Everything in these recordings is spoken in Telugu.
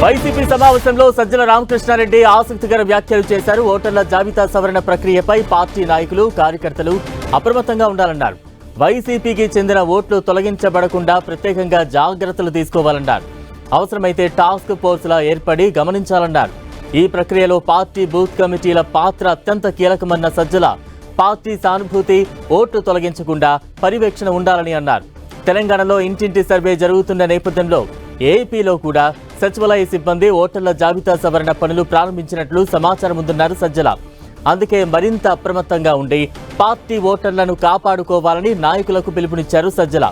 వైసీపీ సమావేశంలో సజ్జల రామకృష్ణారెడ్డి ఆసక్తికర వ్యాఖ్యలు చేశారు. ఓటర్ల జాబితా సవరణ ప్రక్రియపై పార్టీ నాయకులు, కార్యకర్తలు అప్రమత్తంగా ఉండాలన్నారు. వైసీపీకి చెందిన ఓట్లు తొలగించబడకుండా ప్రత్యేకంగా జాగ్రత్తలు తీసుకోవాలన్నారు. అవసరమైతే టాస్క్ ఫోర్స్లా ఏర్పడి గమనించాలన్నారు. ఈ ప్రక్రియలో పార్టీ బూత్ కమిటీల పాత్ర అత్యంత కీలకమన్న సజ్జల పార్టీ సానుభూతి, ఓట్లు తొలగించకుండా పర్యవేక్షణ ఉండాలని అన్నారు. తెలంగాణలో ఇంటింటి సర్వే జరుగుతున్న నేపథ్యంలో ఏపీలో కూడా సచివాలయ సిబ్బంది ఓటర్ల జాబితా సవరణ పనులు ప్రారంభించినట్లు సమాచారం ఉందన్నారు సజ్జల. అందుకే మరింత అప్రమత్తంగా ఉండి పార్టీ ఓటర్లను కాపాడుకోవాలని నాయకులకు పిలుపునిచ్చారు సజ్జల.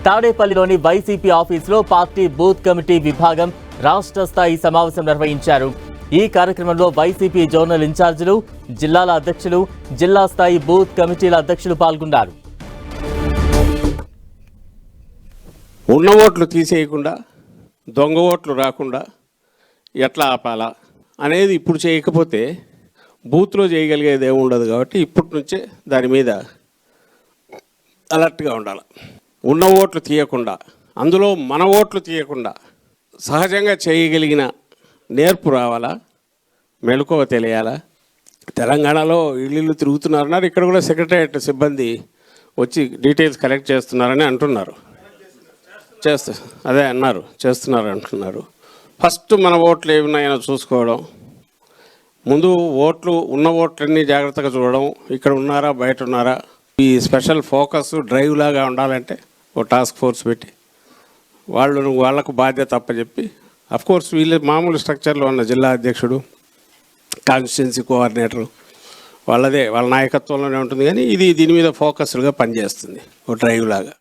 తాడేపల్లిలోని వైసీపీ ఆఫీసులో పార్టీ బూత్ కమిటీ విభాగం రాష్ట్ర స్థాయి సమావేశం నిర్వహించారు. ఈ కార్యక్రమంలో వైసీపీ జోనల్ ఇన్ఛార్జీలు, జిల్లాల అధ్యక్షులు, జిల్లా స్థాయి బూత్ కమిటీల అధ్యక్షులు పాల్గొన్నారు. ఉన్న ఓట్లు తీసేయకుండా, దొంగ ఓట్లు రాకుండా ఎట్లా ఆపాలా అనేది ఇప్పుడు చేయకపోతే బూత్లో చేయగలిగేది ఏమి ఉండదు. కాబట్టి ఇప్పటి నుంచే దాని మీద అలర్ట్గా ఉండాలి. ఉన్న ఓట్లు తీయకుండా, అందులో మన ఓట్లు తీయకుండా సహజంగా చేయగలిగిన నేర్పు రావాలా, మెలకువ తెలియాలా. తెలంగాణలో ఇళ్ళు తిరుగుతున్నారన్నారు, ఇక్కడ కూడా సెక్రటరియట్ సిబ్బంది వచ్చి డీటెయిల్స్ కలెక్ట్ చేస్తున్నారని అంటున్నారు. అదే అన్నారు, చేస్తున్నారు అంటున్నారు. ఫస్ట్ మన ఓట్లు ఏమున్నాయో చూసుకోవడం, ముందు ఓట్లు ఉన్న ఓట్లన్నీ జాగ్రత్తగా చూడడం, ఇక్కడ ఉన్నారా బయట ఉన్నారా. ఈ స్పెషల్ ఫోకస్ డ్రైవ్ లాగా ఉండాలంటే ఓ టాస్క్ ఫోర్స్ పెట్టి వాళ్ళకు బాధ్యత అప్పచెప్పి, అఫ్కోర్స్ వీళ్ళు మామూలు స్ట్రక్చర్లో ఉన్న జిల్లా అధ్యక్షుడు, కాన్స్టిట్యున్సీ కోఆర్డినేటరు వాళ్ళ నాయకత్వంలోనే ఉంటుంది. కానీ ఇది దీని మీద ఫోకస్డ్గా పనిచేస్తుంది ఓ డ్రైవ్ లాగా.